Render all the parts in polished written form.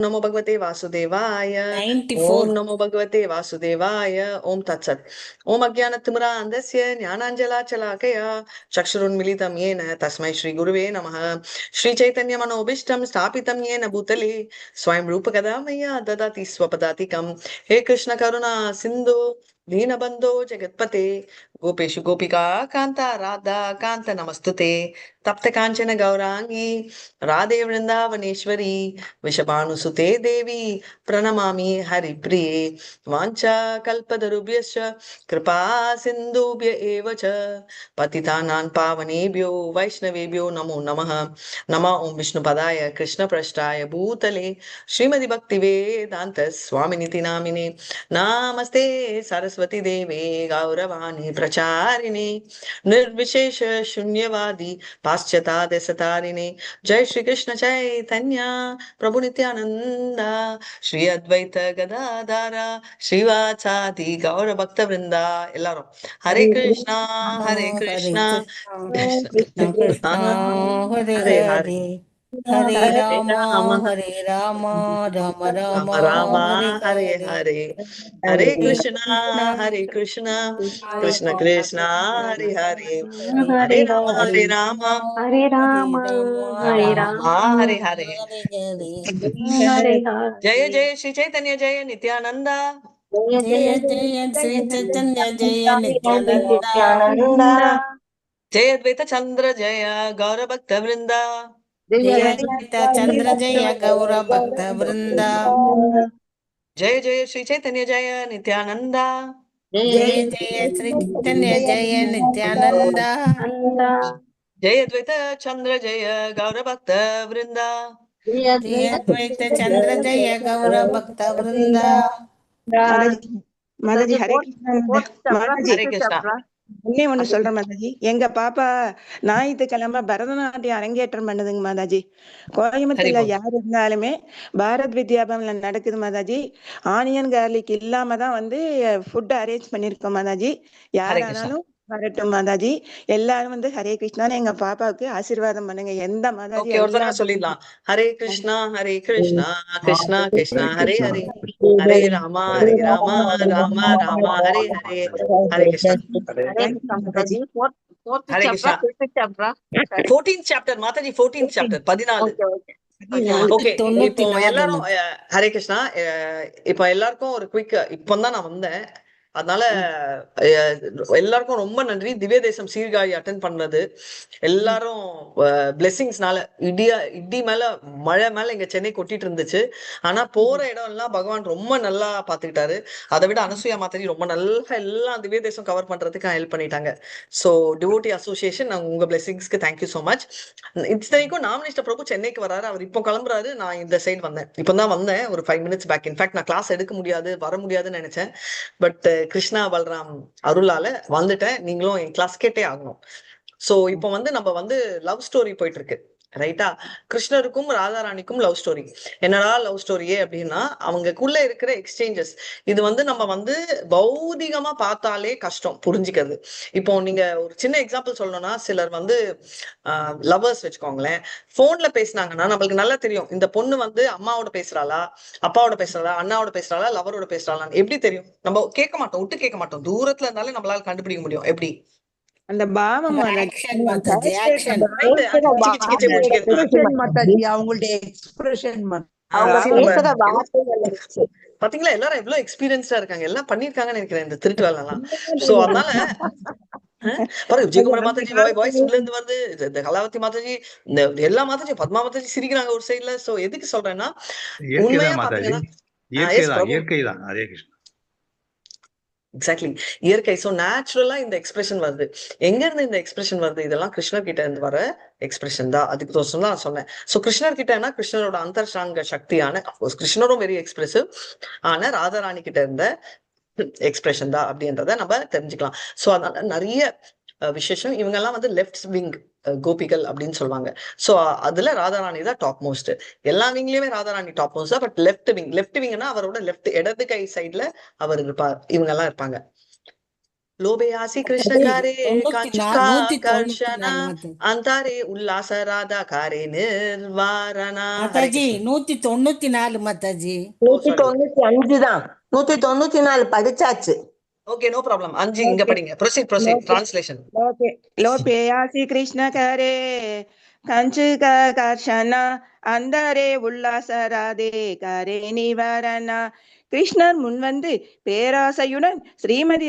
नमो भगवते वासुदेवाय। 94. ओम नमो भगवते वासुदेवाय। ओम तत्सत्। ओम अज्ञानतिमिरान्धस्य ज्ञानाञ्जलाचलाकया चक्षुरुन्मिलितं येन तस्मै श्रीगुरुवे नमः। श्रीचैतन्यमनोभीष्टं स्थापितं येन भूतले स्वयं रूपकदा मया ददाति स्वपदातिकं। हे कृष्ण करुणा सिन्धु दीनबन्धो जगत्पते गोपेषु गोपिका कान्ता राधा कान्त नमस्तुते। तप्त काञ्चन गौरांगी राधे वृन्दावनेश्वरी विषभानुसुते देवी प्रणमामि हरिप्रिये। वाञ्छा कल्पतरुभ्यश्च कृपा सिन्धुभ्य एव च पतितानां पावनेभ्यो वैष्णवेभ्यो नमो नमः। नमः ओं विष्णुपदाय कृष्णपृष्ठाय भूतले श्रीमद् भक्तिवेदान्त स्वामिनिति नामिने। नमस्ते सरस्वती देवे गौरवाणी प्रचारिणे निर्विशेष शून्यवादी पाश्चात्य जय श्री कृष्ण चैतन्य प्रभु नित्यानंद श्री अद्वैत गदाधारा श्रीवासादि गौर भक्त वृंदा எல்லாரும் हरे कृष्णा हरे Hare Krishna Krishna, Krishna Krishna Krishna Krishna, Hare Hare Hare Hare, Hare हरे Rama, Ram Hare Rama, Rama Ram Rama, Ram Hare हरे Hare, Hare Hare Hare Krishna, हरे Krishna Krishna Krishna Krishna Krishna, Hare Hare Hare Hare, हरे राम Hare हरे Ram Rama, Hare Hare Rama, Rama, Hare Ram Rama Rama, हरे Rama, हरे Hare Hare. Hare जय Hare. जय श्री चैतन्य जय Nityanand Jaya Jaya Jaya Jaya Jaya Sri Chaitanya Jaya Jaya Nityananda. Nityanand Nityananda. जय द्वैत चंद्र जय गौर भक्त वृंदा Jaya Jaya Jaya Dvaita Chandra Jaya Gaura Bhakta Vrinda. जय जय श्री चैतन्य जय Nityanand Jaya Jaya Sri Chaitanya Jaya Nityananda. Nanda. जय द्वैत चंद्र जय गौर भक्त वृंदा Jaya Jaya Jaya Dvaita Chandra Jaya Gaura Bhakta Vrinda. Mataji Mataji Mataji, Hare Krishna fourth chapter, Mataji हरे fifth कृष्णा chapter. ஒண்ணே ஒண்ணு அது சொல்றேன் மாதாஜி. எங்க பாப்பா ஞாயிற்றுக்கிழமை பரதநாட்டியம் அரங்கேற்றம் பண்ணுதுங்க மாதாஜி. हरि கோயம்புத்தூர்ல बोल யார் இருந்தாலுமே பாரத் வித்யாபவன்ல நடக்குது மாதாஜி. ஆனியன் கார்லிக் இல்லாம தான் வந்து ஃபுட் அரேஞ்ச் பண்ணிருக்கோம் மாதாஜி. हरे कृष्णा யாரானாலும் வரட்டும் மாதாஜி. எல்லாரும் வந்து ஹரே கிருஷ்ணான்னு எங்க பாப்பாவுக்கு ஆசீர்வாதம் பண்ணுங்க. எந்த மாதாஜி ओके और எல்லா தடவை சொல்லிடலாம் Hare Krishna Krishna Krishna Hare Hare Hare Rama Rama Rama Hare Hare Hare Krishna Hare thank you Krishna, Mataji. Mataji, fourth Hare chapter, Krishna fifth chapter. Sorry. 14th chapter Mataji 14th chapter 14 Okay, okay. Okay, பதினாலு. ஓகே இப்போ 94 எல்லாரும் ஹரே கிருஷ்ணா இப்போ எல்லாருக்கும் ஒரு குயிக் இப்போதான் நான் வந்தேன் அதனால எல்லாருக்கும் ரொம்ப நன்றி திவ்ய தேசம் சீர்காழி அட்டன் பண்ணது எல்லாரும் பிளெஸிங்ஸ்னால இடி மேல மழை மேல இங்க சென்னை கொட்டிட்டு இருந்துச்சு ஆனா போற இடம் எல்லாம் பகவான் ரொம்ப நல்லா பாத்துக்கிட்டாரு அதை விட அனசூயா மாதாஜி ரொம்ப நல்லா எல்லாம் திவ்ய தேசம் கவர் பண்றதுக்கு ஹெல்ப் பண்ணிட்டாங்க ஸோ டிவோட்டி அசோசியேஷன் உங்க பிளெஸிங்ஸ்க்கு தேங்க்யூ ஸோ மச் இத்தனைக்கும் நாமினிஸ்டர் பிரபு சென்னைக்கு வராரு அவர் இப்போ கிளம்புறாரு நான் இந்த சைடு வந்தேன் இப்பதான் வந்தேன் ஒரு 5 minutes பேக் இன்ஃபேக்ட் நான் கிளாஸ் எடுக்க முடியாது வர முடியாதுன்னு நினைச்சேன் பட் கிருஷ்ணா பல்ராம் அருளால வந்துட்டேன் நீங்களும் என் கிளாஸ் கேட்டே ஆகணும் சோ இப்போ வந்து நம்ம வந்து லவ் ஸ்டோரி போயிட்டு இருக்கு ரைட்டா கிருஷ்ணருக்கும் ராதாராணிக்கும் லவ் ஸ்டோரி என்னடா லவ் ஸ்டோரியே அப்படின்னா அவங்களுக்குள்ள இருக்கிற எக்ஸ்சேஞ்சஸ் இது வந்து நம்ம வந்து பௌதிகமா பார்த்தாலே கஷ்டம் புரிஞ்சுக்கிறது இப்போ நீங்க ஒரு சின்ன எக்ஸாம்பிள் சொல்லணும்னா சிலர் வந்து லவ்வர்ஸ் வச்சுக்கோங்களேன் போன்ல பேசினாங்கன்னா நம்மளுக்கு நல்லா தெரியும் இந்த பொண்ணு வந்து அம்மாவோட பேசுறாளா அப்பாவோட பேசுறாளா அண்ணாவோட பேசுறாளா லவரோட பேசுறாளான்னு எப்படி தெரியும் நம்ம கேட்க மாட்டோம் விட்டு கேட்க மாட்டோம் தூரத்துல இருந்தாலே நம்மளால கண்டுபிடிக்க முடியும் எப்படி அந்த பாவம் Mataji. Action, Mataji, character action. Right சிக்கி சிக்கி பேசுற சிக்கி எக்ஸ்பிரஷன் மாதாஜி அவங்களுடைய எக்ஸ்பிரஷன் அவங்க அதாவது நம்ம பேசுற வார்த்தைகள் வச்சு. பாத்தீங்களா எல்லாரும் எவ்வளவு எக்ஸ்பீரியன்ஸ்டா இருக்காங்க எல்லாம் பண்ணிருக்காங்கன்னு நினைக்கிறேன் இந்த திருட்டு வேலை எல்லாம் சோ அதனால பாருங்க விஜயகுமார் அந்த மாதாஜி வாய்ஸ் காலத்துல உள்ள இருந்து வருது இந்த கலாவதி மாதாஜி இந்த எல்லா மாதாஜி பத்மா மாதாஜி சிரிக்கிறாங்க ஒரு சைட்ல சோ எதுக்கு சொல்றேன்னா இயற்கை உண்மையா தான் மாதாஜி, பாத்தீங்கன்னா இயற்கை எஸ் தான், பிரபு இயற்கை தான். ஹரே கிருஷ்ணா. எக்ஸாக்ட்லி இயற்கை சோ நேச்சுரலா இந்த எக்ஸ்பிரஷன் வருது எங்க இருந்து இந்த எக்ஸ்பிரஷன் வருது இதெல்லாம் கிருஷ்ணர் கிட்ட இருந்து வர எக்ஸ்பிரஷன் தான் அதுக்கு தான் நான் சொன்னேன் சோ கிருஷ்ணர் கிட்டனா கிருஷ்ணரோட அந்தர்ஷாங்க சக்தியான கிருஷ்ணரும் வெரி எக்ஸ்பிரசிவ் ஆனா ராதாராணி கிட்ட இருந்த எக்ஸ்பிரஷன் தான் அப்படின்றத நம்ம தெரிஞ்சுக்கலாம் சோ அதனால நிறைய விசேஷம் இவங்க எல்லாம் வந்து லெஃப்ட் விங் கோபிகள் அப்படின்னு சொல்லுவாங்க சோ அதுல ராதாராணி தான் டாப் மோஸ்ட் எல்லா விங்லயுமே ராதாராணி டாப் மோஸ்ட் தான் பட் லெஃப்ட் விங்னா அவரோட லெஃப்ட் இடது கை சைட்ல அவர் இருப்பார் இவங்க எல்லாம் இருப்பாங்க லோபே ஆசி கிருஷ்ணகாரே கஞ்சுகா 194 கர்ஷன மாதாஜி. அந்தாரே உல்லாச ராதா காரே நிர்வாரணா. ஹரே மாதாஜி கிருஷ்ணா. 194 மாதாஜி. ஓ சாரி. 195 தான். 194 படிச்சாச்சு. Okay, no problem. 5 இங்க படிங்க. Proceed translation. லோபேயாசி கிருஷ்ண கரே கஞ்சுக கர்ஷன அந்தரே உல்லாச ராதே கரே நிவாரணா. கிருஷ்ணர் முன்வந்து பேராசையுடன் ஸ்ரீமதி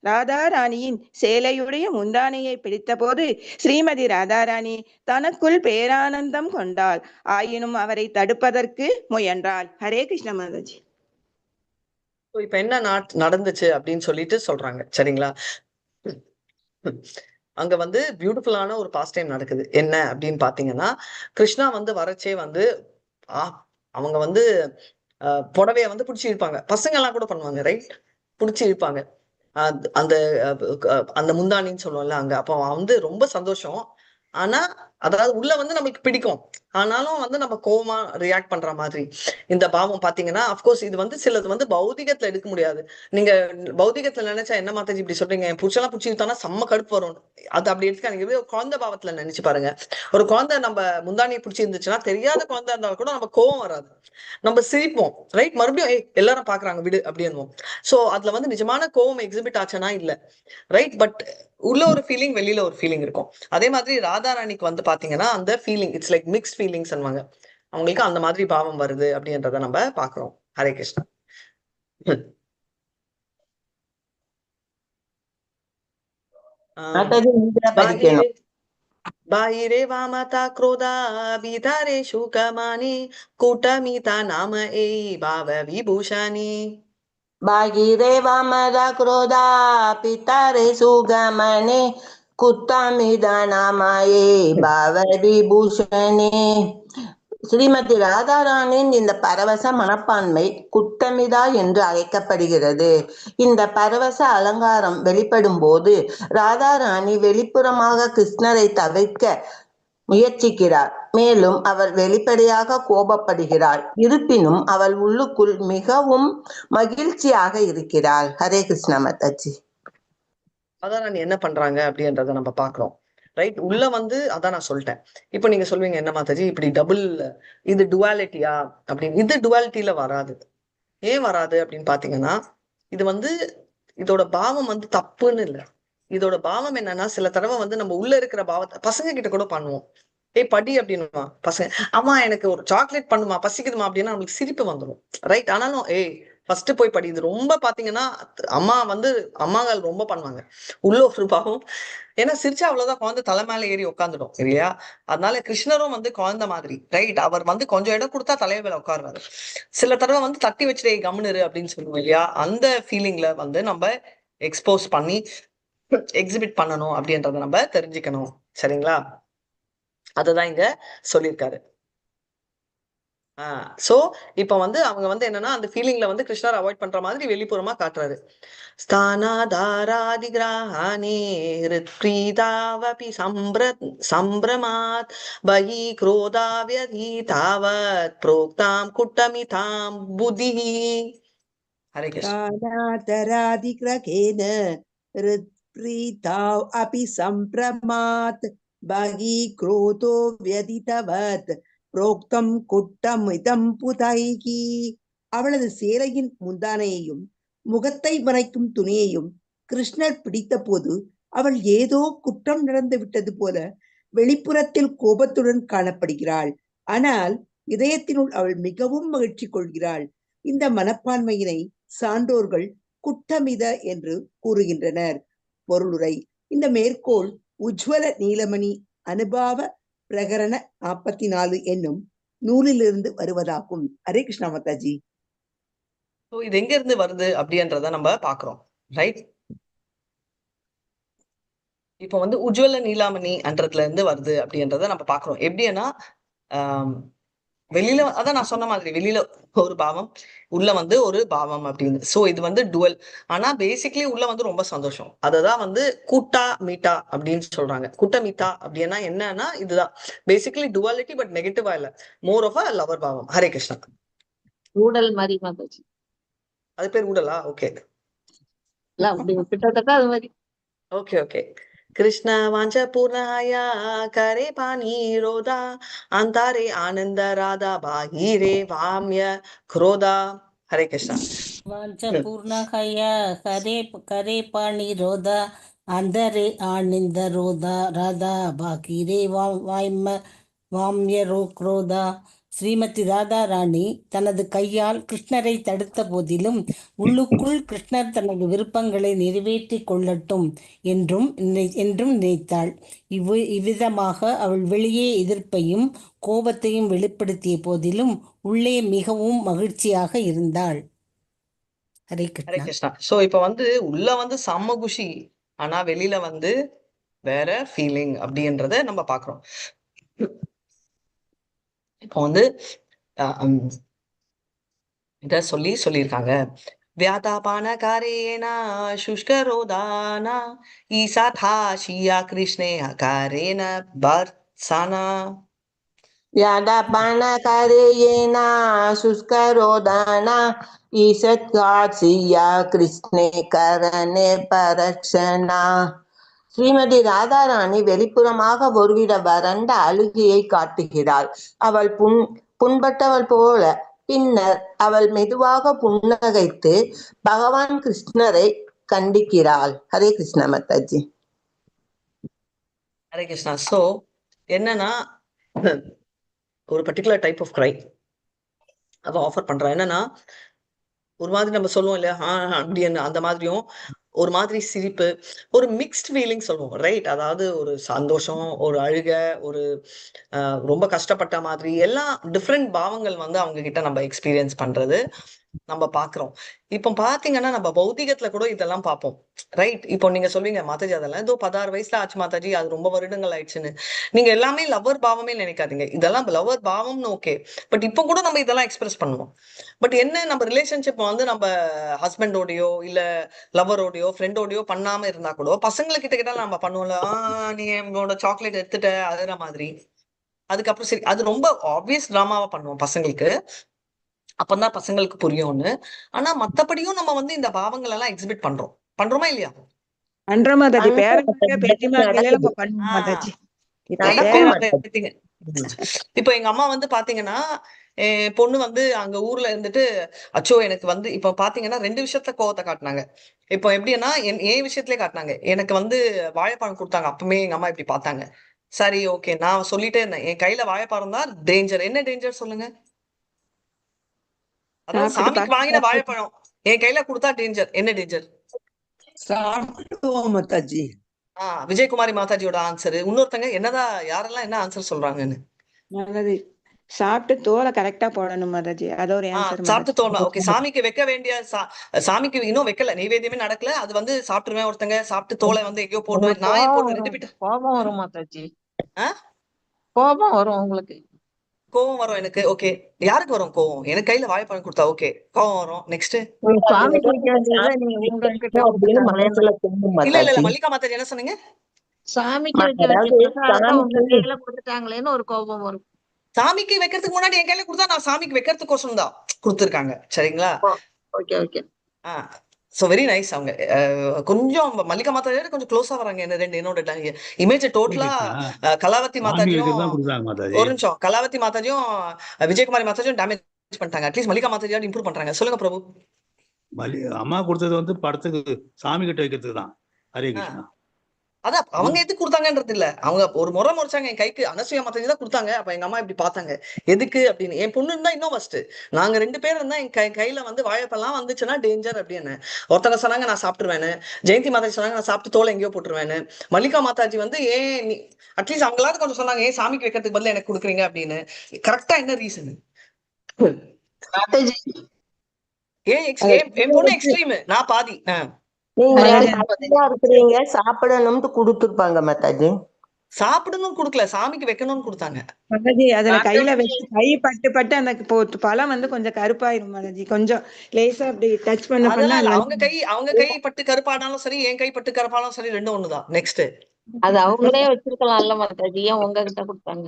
ராதாராணியின் சேலையுடைய முந்தானையை பிடித்தபோது ஸ்ரீமதி ராதாராணி தனக்குள் பேரானந்தம் கொண்டாள். ஆயினும் அவரை தடுப்பதற்கு முயன்றாள். ஹரே கிருஷ்ண மாதாஜி. இப்ப என்ன நடந்துச்சு அப்படின்னு சொல்லிட்டு சொல்றாங்க. சரிங்களா? அங்க வந்து பியூட்டிஃபுல்லான ஒரு பாஸ்ட் டைம் நடக்குது. என்ன அப்படின்னு பாத்தீங்கன்னா, கிருஷ்ணா வந்து வரச்சே வந்து அவங்க வந்து புடவைய வந்து பிடிச்சி இழுப்பாங்க. பசங்க எல்லாம் கூட பண்ணுவாங்க, ரைட்? பிடிச்சி இழுப்பாங்க அந்த அந்த முந்தானின்னு சொல்லுவோம்ல அங்க. அப்போ வந்து ரொம்ப சந்தோஷம். ஆனா அதாவது உள்ள வந்து நமக்கு பிடிக்கும், ஆனாலும் வந்து நம்ம கோவமா ரியாக்ட் பண்ற மாதிரி இந்த பாவம் பாத்தீங்கன்னா, அப்கோர்ஸ் இது வந்து சிலது வந்து பௌதிகத்துல எடுக்க முடியாது. நீங்க பௌதிகத்துல நினைச்சா என்ன மாதாஜி இப்படி சொல்றீங்க, என் புருஷெல்லாம் பிடிச்சிட்டானா செம்ம கடுப்பு வரும், அது அப்படி எடுத்துக்காதீங்க. ஒரு குழந்தை பாவத்துல நினைச்சு பாருங்க. ஒரு குழந்தை நம்ம முந்தானியை பிடிச்சி இருந்துச்சுன்னா, தெரியாத குழந்தை இருந்தாலும் கூட நம்ம கோவம் வராது, நம்ம சிரிப்போம், ரைட்? மறுபடியும் எல்லாரும் பாக்குறாங்க விடு அப்படின்னுவோம். சோ அதுல வந்து நிஜமான கோவம் எக்ஸிபிட் ஆச்சுன்னா இல்ல, ரைட்? பட் உள்ள ஒரு ஃபீலிங், வெளியில ஒரு ஃபீலிங் இருக்கும். அதே மாதிரி ராதாராணிக்கு வந்து பாத்தீங்கன்னா அந்த feeling it's like mixed feelings சொல்லுவாங்க. அவங்களுக்கு அந்த மாதிரி பாவம் வருது அப்படின்றத நம்ம பாக்குறோம். ஹரே கிருஷ்ணா. பாஹிரே வாமதா क्रोधा भीतरे शुकमानि कूटमिता नाम ए भाव विभूषणी. பாகிரே வாமதா குரோதா பிதாரே சுகமனே குத்தமித நாமாயே பாவ விபூஷணே. ஸ்ரீமதி ராதாராணியின் இந்த பரவச மனப்பான்மை குட்டமிதா என்று அழைக்கப்படுகிறது. இந்த பரவச அலங்காரம் வெளிப்படும் போது ராதாராணி வெளிப்புறமாக கிருஷ்ணரை தவிர்க்க முயற்சிக்கிறார், மேலும் அவர் வெளிப்படையாக கோபப்படுகிறாள். இருப்பினும் அவள் உள்ளுக்குள் மிகவும் மகிழ்ச்சியாக இருக்கிறாள். ஹரே கிருஷ்ணா மாதாஜி. ராதாராணி என்ன பண்றாங்க அப்படின்றத நம்ம பாக்குறோம், ரைட்? உள்ள வந்து அதான் நான் சொல்லிட்டேன். இப்போ நீங்க சொல்வீங்க என்ன மாதாஜி இப்படி டபுள், இது டுவாலிட்டியா அப்படின்னு. இது டுவாலிட்டியில வராது. ஏன் வராது அப்படின்னு பாத்தீங்கன்னா, இது வந்து இதோட பாவம் வந்து தப்புன்னு இல்லை. இதோட பாவம் என்னன்னா, சில தடவை வந்து நம்ம உள்ள இருக்கிற பாவத்தை பசங்க கிட்ட கூட பண்ணுவோம். ஏய் படி அப்படின்னுமா பசங்க, அம்மா எனக்கு ஒரு சாக்லேட் பண்ணுமா பசிக்குதுமா அப்படின்னா நம்மளுக்கு சிரிப்பு வந்துடும், ரைட்? ஆனாலும் ஏய் ஃபர்ஸ்ட் போய் படி. இது ரொம்ப பாத்தீங்கன்னா அம்மாங்கள் ரொம்ப பண்ணுவாங்க உள்ள ஒரு பாவம். ஏன்னா சிரிச்சா அவ்வளவுதான், குழந்தை தலை மேல ஏறி உட்காந்துடும் இல்லையா? அதனால கிருஷ்ணரும் வந்து குழந்தை மாதிரி, ரைட்? அவர் வந்து கொஞ்சம் இடம் கொடுத்தா தலைய மேல உட்காருவாரு. சில தடவை வந்து தட்டி வச்சுட்டே கம்முனு அப்படின்னு சொல்லுவோம் இல்லையா? அந்த ஃபீலிங்ல வந்து நம்ம எக்ஸ்போஸ் பண்ணி எக்ஸிபிட் பண்ணணும் அப்படின்றத நம்ம தெரிஞ்சுக்கணும். சரிங்களா? அததான் இங்க சொல்லியிருக்காரு. சோ இப்ப வந்து அவங்க வந்து என்னன்னா அந்த ஃபீலிங்ல வந்து கிருஷ்ணர் அவாய்ட் பண்ற மாதிரி வெளிப்புறமா காட்டுறாரு. ஸ்தானாதாராதி கிராஹானே ஹிருத்ப்ரீதாவபி சம்பிரமாத் பஹி க்ரோதாவ்யதீதாவத் ப்ரோக்தாம் குட்டமிதாம் புதிஹி. ஹரே கிருஷ்ணா. कानातरादिग्रहेण हृत्प्रीताव अपि सम्भ्रमात् बहि क्रोधो व्यदितवत् प्रोक्तं कुट्टम् இதம் புதைகி. அவளது சேலையின் முந்தானையையும் முகத்தை மறைக்கும் துணியையும் கிருஷ்ணர் பிடித்த போது அவள் ஏதோ குற்றம் நடந்து விட்டது போல வெளிப்புறத்தில் கோபத்துடன் காணப்படுகிறாள். ஆனால் இதயத்தினுள் அவள் மிகவும் மகிழ்ச்சி கொள்கிறாள். இந்த மனப்பான்மையினை சான்றோர்கள் குட்டமித என்று கூறுகின்றனர். பொருளுரை: இந்த மேற்கோள் உஜ்வல நீலமணி அனுபாவ பிரகரண 44 என்னும் நூலிலிருந்து வருவதாகும். ஹரே கிருஷ்ணா மாதாஜி. இது எங்க இருந்து வருது அப்படின்றத நம்ம பாக்குறோம், ரைட்? இப்போ வந்து உஜ்வல நீலாமணி அன்றதுல இருந்து வருது அப்படின்றத நம்ம பாக்குறோம். எப்படின்னா வெளியில அதான் நான் சொன்ன மாதிரி வெளியில ஒரு பாவம், உள்ள வந்து ஒரு பாவம் அப்படின்னு. சோ இது வந்து டுவல். ஆனா பேசிக்கலி உள்ள வந்து ரொம்ப சந்தோஷம். அததான் வந்து கூட்டா மீட்டா அப்படின்னு சொல்றாங்க. கூட்ட மீட்டா அப்படின்னா என்னன்னா இதுதான் பேசிக்கலி டுவாலிட்டி, பட் நெகட்டிவா இல்ல, மோர் ஆஃப் அ லவர் பாவம். ஹரே கிருஷ்ணா. ஊடல் மாதிரி மாதாஜி. அது பேர் ஊடலா? ஓகே. இல்ல அப்படி கிட்டத்தட்ட அது மாதிரி. Okay okay. கிருஷ்ண வாஞ்ச பூர்ணாயா கரே பாணி ரோதா அந்தாரே ஆனந்த ராதா பாகீரே வாம்ய குரோதா. ஹரே கிருஷ்ணா. வாஞ்ச பூர்ணகய ஹரே கரே பாணி ரோதா அந்தரே ஆனந்த ரோதா ராதா பாகிரே வாம்ய குரோதா. ஸ்ரீமதி ராதா ராணி தனது கையால் கிருஷ்ணரை தடுத்த போதிலும் உள்ளுக்குள் கிருஷ்ணர் தனது விருப்பங்களை நிறைவேற்றிக் கொள்ளட்டும் என்றும் நினைத்தாள். இவ்விதமாக அவள் வெளியே எதிர்ப்பையும் கோபத்தையும் வெளிப்படுத்திய போதிலும் உள்ளே மிகவும் மகிழ்ச்சியாக இருந்தாள். ஹரே ஹரே கிருஷ்ணா. கிருஷ்ணா. சோ இப்ப உள்ள செம்ம குஷி, ஆனா வெளியில வேற ஃபீலிங் அப்படின்றத நம்ம பாக்குறோம். இப்போ இத சொல்லியிருக்காங்க. व्यातापानकारेण शुष्करोदाना ईसा था शिया कृष्णे हकारेण बर्त्सना. व्यादापानकारेण शुष्करोदना ईषत्कार्षीया कृष्णे करणे பரட்சணா. ஸ்ரீமதி ராதாராணி வெளிப்புறமாக ஒருவித வறண்ட அழுகையை காட்டுகிறாள். அவள் புண்பட்டவள் போல. பின்னர் அவள் மெதுவாக புன்னகைத்து பகவான் கிருஷ்ணரை கண்டிக்கிறாள். ஹரே கிருஷ்ணா மாதாஜி. ஹரே கிருஷ்ணா. சோ என்னன்னா ஒரு பர்டிகுலர் டைப் ஆஃப் கிரை அவ ஆஃபர் பண்றா. என்னன்னா ஒரு மாதிரி நம்ம சொல்லுவோம் இல்லையா, அப்படின்னு அந்த மாதிரியும் ஒரு மாதிரி சிரிப்பு, ஒரு மிக்ஸ்ட் ஃபீலிங் சொல்லுவோம், ரைட்? அதாவது ஒரு சந்தோஷம், ஒரு அழுக, ஒரு ரொம்ப கஷ்டப்பட்ட மாதிரி எல்லாம் டிஃப்ரெண்ட் பாவங்கள் அவங்க கிட்ட நம்ம எக்ஸ்பீரியன்ஸ் பண்றது நம்ம பாக்குறோம். இப்போ பாத்தீங்கன்னா நம்ம பௌதிகத்துல கூட இதெல்லாம் பார்ப்போம், ரைட்? இப்போ நீங்க சொல்வீங்க மாதாஜி அதெல்லாம் ஏதோ 16 வயசுல ஆச்சு மாதாஜி, அது ரொம்ப வருடங்கள் ஆயிடுச்சுன்னு. நீங்க எல்லாமே லவ்வர் பாவமே நினைக்காதீங்க. இதெல்லாம் லவ்வர் பாவம்னு ஓகே, பட் இப்போ கூட நம்ம இதெல்லாம் எக்ஸ்பிரஸ் பண்ணுவோம். பட் என்ன, நம்ம ரிலேஷன்ஷிப் நம்ம ஹஸ்பண்டோடயோ இல்ல லவரோடயோ ஃப்ரெண்டோடயோ பண்ணாம இருந்தா கூட பசங்களை கிட்ட நம்ம பண்ணுவோம்ல, நீ என்னோட சாக்லேட் எடுத்துட்ட அதுற மாதிரி. அதுக்கப்புறம் சரி, அது ரொம்ப ஆப்வியஸ் டிராமாவா பண்ணுவோம் பசங்களுக்கு, அப்பதான் பசங்களுக்கு புரியும்னு. ஆனா மத்தபடியும் நம்ம இந்த பாவங்கள் எல்லாம் எக்ஸிபிட் பண்றோமா இல்லையா? பண்றோம் மாதாஜி. பேரங்க பேத்திமார்களே நம்ம நடக்குது. பண்ணுவோம் மாதாஜி. இப்ப நடக்கும் பேர மாதாஜி. இப்போ எங்க அம்மா பாத்தீங்கன்னா பொண்ணு அங்க ஊர்ல இருந்துட்டு, அச்சோ எனக்கு இப்ப பாத்தீங்கன்னா 2 விஷயத்துல கோவத்தை காட்டினாங்க. இப்போ எப்படின்னா என் விஷயத்திலே காட்டினாங்க. எனக்கு வாழைப்பழம் கொடுத்தாங்க, அப்பவுமே எங்க அம்மா இப்படி பார்த்தாங்க. சரி ஓகே, நான் சொல்லிட்டே இருந்தேன், என் கையில வாழைப்பழம் தான் டேஞ்சர். என்ன டேஞ்சர் சொல்லுங்க? அதாவது சாமிக்கு வாங்கின வாழைப்பழம் என் கையில கொடுத்தா டேஞ்சர். என்ன டேஞ்சர்? சாப்பிடுவோம் மாதாஜி. விஜயகுமாரி மாதாஜியோட ஆன்சர். இன்னொருத்தங்க என்னதான் யாரெல்லாம் என்ன ஆன்சர் சொல்றாங்கன்னு. மாதாஜி சாப்பிட்டு தோலை கரெக்டா போடணும் மாதாஜி, அது ஒரு ஆன்சர். சாப்பிட்டு தோணும். ஓகே, சாமிக்கு வைக்க வேண்டிய சாமிக்கு இன்னும் வைக்கல, நைவேத்தியமே நடக்கல, அது சாப்பிட்டுருவேன். ஒருத்தங்க சாப்பிட்டு தோலை எங்கேயோ போடுவேன், நான் ஏன் போடுவேன்? 2 பேட்டு கோபம் வரும் மாதாஜி. கோபம் வரும் உங்களுக்கு. கோவம் வரும் எனக்கு. ஓகே, யாருக்கு வரும் கோவம்? எனக்கு கையில வாழைப்பழம் கொடுத்தா ஓகே, கோவம் வரும். நெக்ஸ்ட், சாமி குடிக்க வேண்டியதை நீங்க உங்ககிட்ட அப்படின்னு மனசுல தோணும் இல்ல மாதாஜி. மல்லிகா மாதாஜி என்ன சொன்னீங்க? சாமிக்கு வைக்க வேண்டிய அதாவது பிரசாதத்தை உங்க சாமிக்கு கையில கொடுத்துட்டாங்களேன்னு ஒரு கோபம் வரும். சாமிக்கு வைக்கிறதுக்கு முன்னாடி என் கையில கொடுத்தா நான் சாமிக்கு வைக்கிறதுக்கோசரம் தான் கொடுத்துருக்காங்க, சரிங்களா? Okay okay. So very nice. அவங்க கொஞ்சம் மல்லிகா மாதாஜியோட கொஞ்சம் க்ளோஸா வராங்க. என்னோட இமேஜ் டோட்டலா கலாவதி மாதாஜியும் ஒரு நிமிஷம், கலாவதி மாதாஜியும் விஜயகுமாரி மாதாஜியும் டேமேஜ் பண்ணிட்டாங்க. அட்லீஸ்ட் மல்லிகா மாதாஜியோட இம்ப்ரூவ் பண்றாங்க. சொல்லுங்க பிரபு. அம்மா கொடுத்தது படத்துக்கு சாமி கிட்ட வைக்கிறதுக்கு தான். ஹரே கிருஷ்ணா. அதான் அவங்க எதுக்கு கொடுத்தாங்கன்றது இல்ல, அவங்க ஒரு முறை முறைச்சாங்க என் கைக்கு. அனசூயா மாதாஜி தான் கொடுத்தாங்க. அப்ப எங்க அம்மா இப்படி பார்த்தாங்க, எதுக்கு அப்படின்னு. என் பொண்ணு இருந்தா இன்னும் ஃபர்ஸ்ட், நாங்க 2 பேர் இருந்தா என் கையில வாழைப்பழம் வந்துச்சுன்னா டேஞ்சர் அப்படின்னு. ஒருத்தங்க சொன்னாங்க நான் சாப்பிட்டுருவேன்னு, ஜெயந்தி மாதாஜி சொன்னாங்க நான் சாப்பிட்டு தோலை எங்கேயோ போட்டுருவேன்னு, மல்லிகா மாதாஜி ஏன் அட்லீஸ்ட் அவங்களாவது கொஞ்சம் சொன்னாங்க, ஏன் சாமிக்கு வைக்கிறதுக்கு பதிலா எனக்கு கொடுக்குறீங்க அப்படின்னு. கரெக்டா என்ன ரீசன்? என் பொண்ணு எக்ஸ்ட்ரீம், நான் பாதி. இருக்கிறீங்க சாப்பிடணும்னு கொடுத்துருப்பாங்க மாதாஜி. சாப்பிடணும் கொடுக்கல, சாமிக்கு வைக்கணும்னு கொடுத்தாங்க மாதாஜி. அதுல கையில வச்சு கை பட்டு அந்த பழம் கொஞ்சம் கருப்பாயிரும் மாதாஜி. கொஞ்சம் லேசா அப்படி டச் பண்ண அவங்க கை பட்டு கருப்பானாலும் சரி, என் கை பட்டு கருப்பானாலும் சரி, ரெண்டும் ஒண்ணுதான். நெக்ஸ்ட், அது அவங்களே வச்சிருக்கலாம்ல மாதாஜி, ஏன் உங்ககிட்ட கொடுத்தாங்க?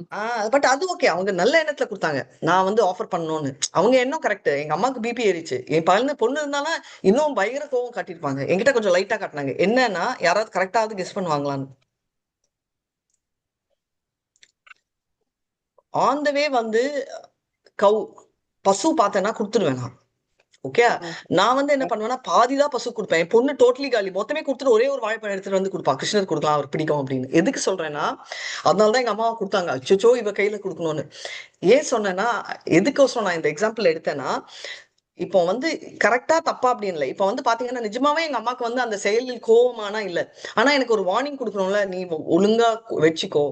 பட் அது ஓகே, அவங்க நல்ல எண்ணத்துல கொடுத்தாங்க. நான் வந்து ஆஃபர் பண்ணணும்னு அவங்க எண்ணம் கரெக்ட். எங்க அம்மாவுக்கு பிபி ஏறிச்சு. என் பழந்த பொண்ணு இருந்தாலும் இன்னும் பயங்கர கோவம் காட்டியிருப்பாங்க. என்கிட்ட கொஞ்சம் லைட்டா காட்டினாங்க. என்னன்னா யாராவது கரெக்டாவது கெஸ் பண்ணுவாங்களான்னு. ஆன் த வே வந்து கவு பசு பார்த்தேன்னா கொடுத்துருவேன் நான். ஓகே, நான் வந்து என்ன பண்ணுவேன்னா பாதிதான் பசு கொடுப்பேன். என் பொண்ணு டோட்டலி காலி, மொத்தமே கொடுத்துட்டு ஒரே ஒரு வாழைப்பழம் எடுத்துட்டு வந்து கொடுப்பா. கிருஷ்ணர் கொடுக்கலாம், அவருக்கு பிடிக்கும் அப்படின்னு. எதுக்கு சொல்றேன்னா அதனாலதான் எங்க அம்மாவை கொடுத்தாங்க. அச்சோ இவ கையில கொடுக்கணும்னு. ஏன் சொன்னேன்னா, எதுக்கோசரம் நான் இந்த எக்ஸாம்பிள் எடுத்தேன்னா, இப்போ வந்து கரெக்டா தப்பா அப்படின்னு இல்லை. இப்போ வந்து பாத்தீங்கன்னா நிஜமாவே எங்க அம்மாக்கு வந்து அந்த செயலில் கோவமானா இல்ல. ஆனா எனக்கு ஒரு வார்னிங் கொடுக்கணும்ல, நீ ஒழுங்கா வச்சுக்கோ,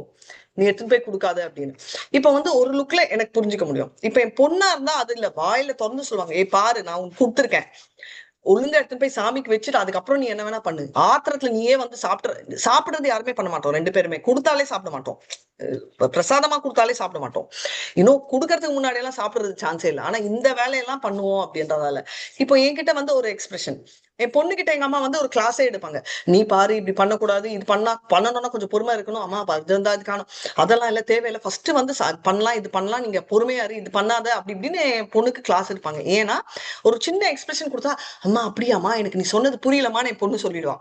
நீ எடுத்துட்டு போய் கொடுக்காத அப்படின்னு. இப்ப வந்து ஒரு லுக்ல எனக்கு புரிஞ்சுக்க முடியும். இப்ப என் பொண்ணா இருந்தா அது இல்ல, வாயில திறந்து சொல்லுவாங்க, ஏய் பாரு நான் உனக்கு கொடுத்துருக்கேன், ஒழுங்கா எடுத்துட்டு போய் சாமிக்கு வச்சுட்டு அதுக்கப்புறம் நீ என்ன வேணா பண்ணு. ஆத்திரத்துல நீயே வந்து சாப்பிடுறது யாருமே பண்ண மாட்டோம். ரெண்டு பேருமே கொடுத்தாலே சாப்பிட மாட்டோம். பிரசாதமா கொடுத்தாலே சாப்பிட மாட்டோம். இன்னும் கொடுக்கறதுக்கு முன்னாடி எல்லாம் சாப்பிடுறது சான்ஸே இல்லை. ஆனா இந்த வேலையெல்லாம் பண்ணுவோம் அப்படின்றதால இப்போ என்கிட்ட வந்து ஒரு எக்ஸ்பிரஷன், என் பொண்ணுகிட்ட எங்க அம்மா வந்து ஒரு கிளாஸே எடுப்பாங்க. நீ பாரு இப்படி பண்ணக்கூடாது, இது பண்ணணும்னா கொஞ்சம் பொறுமை இருக்கணும். அம்மா அது இருந்தா அது காணும், அதெல்லாம் இல்ல தேவையில்லை, ஃபர்ஸ்ட் வந்து பண்ணலாம், இது பண்ணலாம், நீங்க பொறுமையா இரு, இது பண்ணாத, அப்படி இப்படின்னு என் பொண்ணுக்கு கிளாஸ் எடுப்பாங்க. ஏன்னா ஒரு சின்ன எக்ஸ்பிரஷன் கொடுத்தா, அம்மா அப்படியாம்மா எனக்கு நீ சொன்னது புரியலமான்னு என் பொண்ணு சொல்லிடுவா.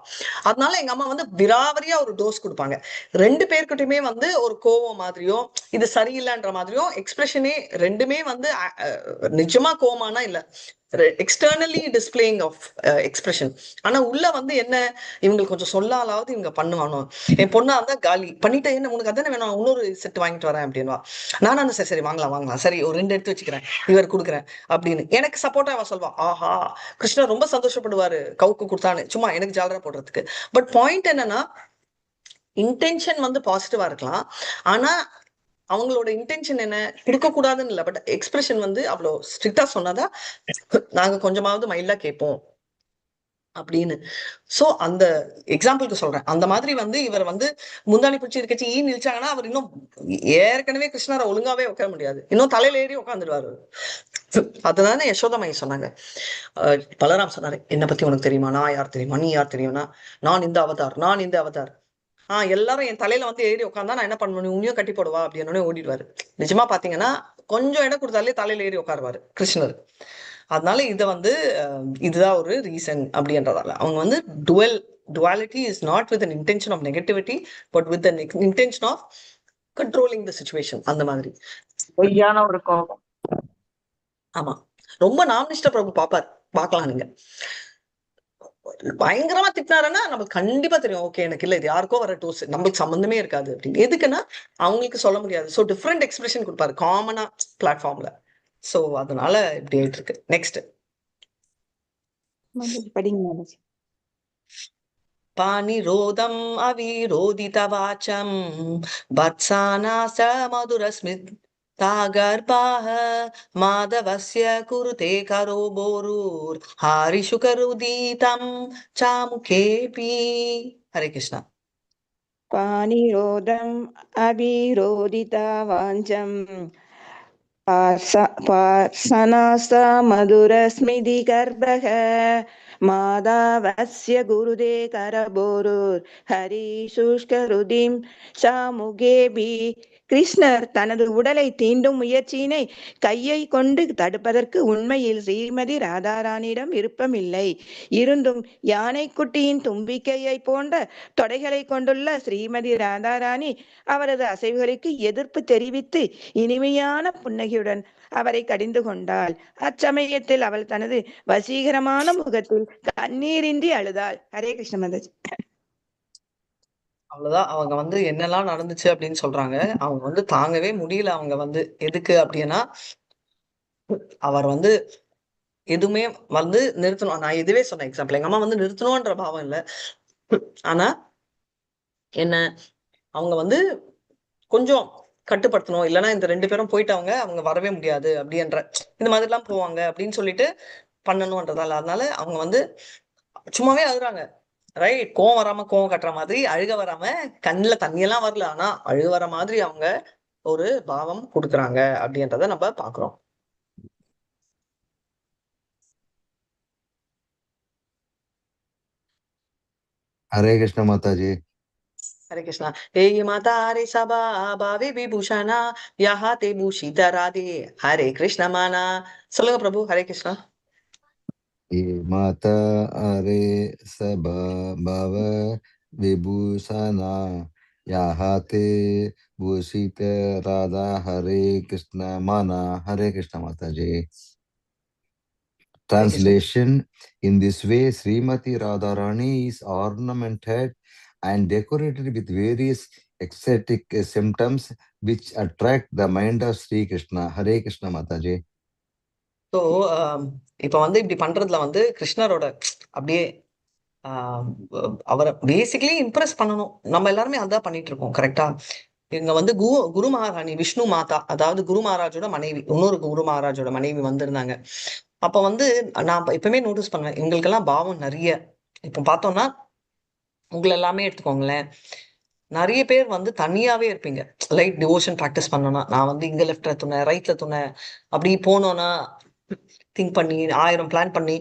அதனால எங்க அம்மா வந்து விராவரியா ஒரு டோஸ் கொடுப்பாங்க. ரெண்டு பேர்கிட்டயுமே வந்து ஒரு கோவம் மாதிரியோ இது சரியில்லைன்ற மாதிரியோ எக்ஸ்பிரஷனே ரெண்டுமே வந்து நிஜமா கோவமானா இல்ல, எக்ஸ்டர்னலி டிஸ்பிளேயிங் ஆஃப் எக்ஸ்பிரஷன். ஆனா உள்ள வந்து என்ன, இவங்களுக்கு கொஞ்சம் சொல்லாலாவது இவங்க பண்ணுவானோ. என் பொண்ணா இருந்தா காலி பண்ணிட்டு, என்ன உனக்கு அதானே வேணும், இன்னொரு செட் வாங்கிட்டு வரேன் அப்படின்வா. நானும் சரி சரி வாங்கலாம் வாங்கலாம், சரி ஒரு 2 எடுத்து வச்சுக்கிறேன், இவர் கொடுக்குறேன் அப்படின்னு எனக்கு சப்போர்ட்டா அவ சொல்வா. ஆஹா கிருஷ்ணர் ரொம்ப சந்தோஷப்படுவாரு கவுக்கு கொடுத்தான்னு, சும்மா எனக்கு ஜாலரா போடுறதுக்கு. பட் பாயிண்ட் என்னன்னா, இன்டென்ஷன் வந்து பாசிட்டிவா இருக்கலாம். ஆனா அவங்களோட இன்டென்ஷன் என்ன, கொடுக்க கூடாதுன்னு இல்ல, பட் எக்ஸ்பிரஷன் வந்து அவ்வளவு ஸ்ட்ரிக்டா சொன்னாதான் நாங்க கொஞ்சமாவது மைல்டா கேட்போம் அப்படின்னு. சோ அந்த எக்ஸாம்பிளுக்கு சொல்றேன். அந்த மாதிரி வந்து இவர் வந்து முந்தாணி பிடிச்சி இருக்கச்சு ஈ நிலிச்சாங்கன்னா அவர் இன்னும் ஏற்கனவே கிருஷ்ணரை ஒழுங்காவே உட்கார முடியாது, இன்னும் தலையில ஏறி உட்காந்துருவாரு. அதுதானே யசோதமாயி சொன்னாங்க. பலராம் சொன்னாரு, என்னை பத்தி உனக்கு தெரியுமா, நான் யார் தெரியுமா, நீ யார் தெரியும்னா, நான் இந்த அவதார், நான் இந்த அவதார். எல்லாரும் என் தலையில வந்து ஏறி உட்காந்தா நான் என்ன பண்ணுவேன், உன்னையும் கட்டி போடுவா அப்படின்னு ஓடிடுவாரு. நிஜமா பாத்தீங்கன்னா கொஞ்சம் இடம் கொடுத்தாலே தலையில ஏறி உட்காருவாரு கிருஷ்ணர். அதனால இத வந்து இதுதான் ஒரு ரீசன் அப்படின்றதால அவங்க வந்து duality is not with an intention of negativity but with an intention of controlling the situation. அந்த மாதிரி பொய்யான ஒரு கோபம். ஆமா, ரொம்ப நாமினிஷ்ட பிரபு பார்க்கலாம் நீங்க. பயங்கரமா திட்டினாருன்னா நமக்கு கண்டிப்பா தெரியும், ஓகே எனக்கு இல்ல இது யாருக்கோ வர டோஸ், நம்மளுக்கு சம்பந்தமே இருக்காது அப்படின்னு. எதுக்குன்னா அவங்களுக்கு சொல்ல முடியாது. ஸோ டிஃப்ரெண்ட் எக்ஸ்பிரஷன் கொடுப்பாரு காமனா பிளாட்ஃபார்ம்ல. சோ அதனால இப்படி ஆயிட்டு இருக்கு. நெக்ஸ்ட் படிங்க மாதாஜி. பாணிரோதம் அவிரோதித வாச்சம் வத்சானாச மதுரஸ்மித் தாகர்பாஹ மாதவஸ்ய குருதே கரோ போரூர் ஹாரிஷு கருதீதம் சாமுகேபி. ஹரே கிருஷ்ணா. பாணிரோதம் அபிரோதிதா வாஞ்சம் சனாச மதுரஸ்மிதி கர்ப்பக மாதவஸ்ய குருதே கரபோருர் ஹரி சுஷ்கருதிம் சாமுகேபி. கிருஷ்ணர் தனது உடலை தீண்டும் முயற்சியினை கையை கொண்டு தடுப்பதற்கு உண்மையில் ஸ்ரீமதி ராதாராணியிடம் விருப்பமில்லை. இருந்தும் யானைக்குட்டியின் தும்பிக்கையை போன்ற தொடைகளை கொண்டுள்ள ஸ்ரீமதி ராதாராணி அவரது அசைவுகளுக்கு எதிர்ப்பு தெரிவித்து இனிமையான புன்னகையுடன் அவரை கடிந்து கொண்டாள். அச்சமயத்தில் அவள் தனது வசீகரமான முகத்தில் கண்ணீரின்றி அழுதாள். ஹரே கிருஷ்ண மாதாஜி. அவ்வளவுதான். அவங்க வந்து என்னெல்லாம் நடந்துச்சு அப்படின்னு சொல்றாங்க. அவங்க வந்து தாங்கவே முடியல. அவங்க வந்து எதுக்கு அப்படின்னா, அவர் வந்து எதுவுமே வந்து நிறுத்தணும். நான் இதுவே சொன்ன எக்ஸாம்பிள், எங்க அம்மா வந்து நிறுத்தணும்ன்ற பாவம் இல்ல. ஆனா என்ன, அவங்க வந்து கொஞ்சம் கட்டுப்படுத்தணும், இல்லைன்னா இந்த 2 பேரும் போயிட்டவங்க அவங்க வரவே முடியாது அப்படின்ற இந்த மாதிரி எல்லாம் போவாங்க அப்படின்னு சொல்லிட்டு பண்ணணும்ன்றதால. அதனால அவங்க வந்து சும்மாவே அழுறாங்க. ரைட், கோவம் வராம கோவம் கட்டுற மாதிரி, அழுக வராம கண்ணுல தண்ணியெல்லாம் வரல, ஆனா அழுக வர மாதிரி அவங்க ஒரு பாவம் கொடுக்குறாங்க அப்படின்றத நம்ம பாக்குறோம். हरे कृष्ण माता जी। ஹரே கிருஷ்ணா. ஏ மாதா ஹரே சபா பாவே விபூஷணா யஹா தே பூஷித ராதே ஹரே கிருஷ்ண மானா. சொல்லுங்க பிரபு. ஹரே கிருஷ்ணா. ये माता अरे सब भव विभूषणा याहाते भूषित राधा हरे कृष्ण माना. Hare Krishna Mata ji. Hare Krishna. Translation: In this way, Srimati Radharani is ornamented and decorated with various ecstatic symptoms which attract the mind of Sri Krishna. Hare Krishna Mataji. So இப்ப வந்து இப்படி பண்றதுல வந்து கிருஷ்ணரோட அப்படியே அவரை பேசிக்கலி இம்ப்ரெஸ் பண்ணணும். நம்ம எல்லாருமே அதான் பண்ணிட்டு இருக்கோம். கரெக்டா? இங்க வந்து குரு மகாராணி விஷ்ணு மாதா, அதாவது குரு மகாராஜோட மனைவி, இன்னொரு குரு மகாராஜோட மனைவி வந்திருந்தாங்க. அப்ப வந்து நான் எப்பவுமே நோட்டீஸ் பண்ணுவேன், எங்களுக்கெல்லாம் பாவம் நிறைய. இப்ப பார்த்தோம்னா உங்களை எல்லாமே எடுத்துக்கோங்களேன், நிறைய பேர் வந்து தனியாவே இருப்பீங்க. லைட் டிவோஷன் ப்ராக்டிஸ் பண்ணோம்னா, நான் வந்து இங்க லெஃப்ட்ல துணை, ரைட்ல துணை, அப்படி போனோம்னா திங்க் பண்ணி 1000 பிளான் பண்ணி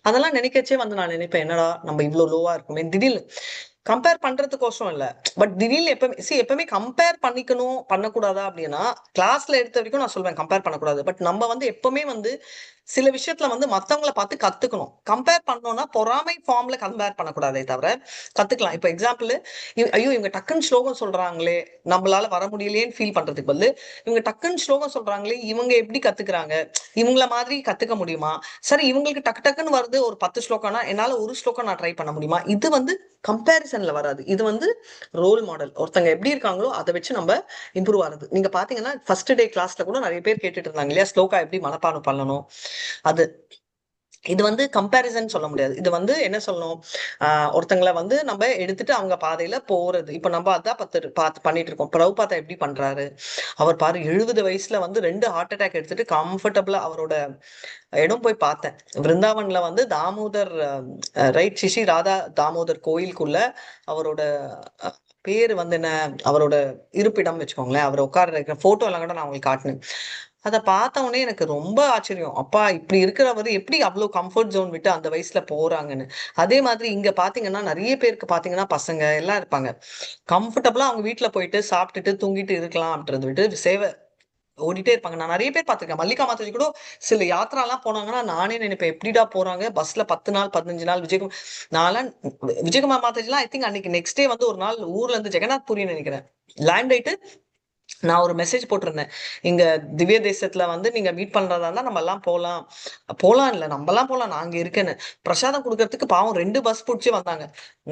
அதெல்லாம் நினைக்கச்சே வந்து நான் நினைப்பேன், என்னடா நம்ம இவ்வளவு லோவா இருக்குமே. திடீர்னு கம்பேர் பண்றதுக்கோசம் இல்ல, பட் திடீர்னு எப்பவுமே கம்பேர் பண்ணிக்கணும் பண்ணக்கூடாதா அப்படின்னா, கிளாஸ்ல எடுத்த வரைக்கும் நான் சொல்வேன் கம்பேர் பண்ணக்கூடாது. பட் நம்ம வந்து எப்பவுமே வந்து சில விஷயத்துல வந்து மத்தவங்கள பார்த்து கத்துக்கணும். கம்பேர் பண்ணோம்னா பொறாமை ஃபார்ம்ல கம்பேர் பண்ணக்கூடாதே தவிர கத்துக்கலாம். இப்ப எக்ஸாம்பிள், ஐயோ இவங்க டக்குன்னு ஸ்லோகம் சொல்றாங்களே, நம்மளால வர முடியலையேன்னு ஃபீல் பண்றதுக்கு பதில், இவங்க டக்குன்னு ஸ்லோகம் சொல்றாங்களே, இவங்க எப்படி கத்துக்கிறாங்க, இவங்கள மாதிரி கத்துக்க முடியுமா, சரி இவங்களுக்கு டக்கு டக்குன்னு வருது ஒரு 10 ஸ்லோகம்னா என்னால ஒரு ஸ்லோகம் நான் ட்ரை பண்ண முடியுமா, இது வந்து கம்பேரிசன்ல வராது. இது வந்து ரோல் மாடல். ஒருத்தங்க எப்படி இருக்காங்களோ அதை வச்சு நம்ம இம்ப்ரூவ் ஆகுது. நீங்க பாத்தீங்கன்னா ஃபர்ஸ்ட் டே கிளாஸ்ல கூட நிறைய பேர் கேட்டுட்டு இருந்தாங்க இல்லையா, ஸ்லோகா எப்படி மனப்பாடம் பண்ணணும். அது இது வந்து கம்பேரிசன் சொல்ல முடியாது. இது வந்து என்ன சொல்லணும், ஒருத்தங்களை வந்து நம்ம எடுத்துட்டு அவங்க பாதையில போறது. இப்ப நம்ம அதான் பார்த்து பண்ணிட்டு இருக்கோம். பிரபுபாதா எப்படி பண்றாரு, அவர் பாரு 70 வயசுல வந்து 2 ஹார்ட் அட்டாக் எடுத்துட்டு கம்ஃபர்டபுளா அவரோட இடம் போய் பார்த்தேன். விருந்தாவன்ல வந்து தாமோதர் ரைட் சிஷி ராதா தாமோதர் கோயிலுக்குள்ள அவரோட பேரு வந்து என்ன, அவரோட இருப்பிடம் வச்சுக்கோங்களேன், அவர் உட்கார்ற போட்டோ எல்லாம் கூட நான் உங்களுக்கு காட்டினேன். அதை பார்த்த உடனே எனக்கு ரொம்ப ஆச்சரியம், அப்பா இப்படி இருக்கிறவர் எப்படி அவ்வளவு கம்ஃபர்ட் ஜோன் விட்டு அந்த வயசுல போறாங்கன்னு. அதே மாதிரி இங்க பாத்தீங்கன்னா நிறைய பேருக்கு பாத்தீங்கன்னா பசங்க எல்லாம் இருப்பாங்க, கம்ஃபர்டபுளா அவங்க வீட்டுல போயிட்டு சாப்பிட்டுட்டு தூங்கிட்டு இருக்கலாம் அப்படின்றது விட்டு சேவை ஓடிட்டே இருப்பாங்க. நான் நிறைய பேர் பார்த்திருக்கேன். மல்லிகா மாதாஜி கூட சில யாத்திரா எல்லாம் போனாங்கன்னா நானே நினைப்பேன், எப்படிடா போறாங்க பஸ்ல 10 நாள் 15 நாள். விஜயகுமார் மாதாஜி எல்லாம் ஐ திங்க் அன்னைக்கு நெக்ஸ்ட் டே வந்து ஒரு நாள் ஊர்ல இருந்து ஜெகநாத் புரின்னு நினைக்கிறேன் லேண்ட் ஆயிட்டு நான் ஒரு மெசேஜ் போட்டிருந்தேன், இங்க திவ்ய தேசத்துல வந்து நீங்க மீட் பண்றதா இருந்தா நம்ம எல்லாம் போலாம் இல்ல நம்ம எல்லாம் போலாம், நான் அங்க இருக்கேன்னு. பிரசாதம் கொடுக்கறதுக்கு பாவம் 2 பஸ் பிடிச்சி வந்தாங்க.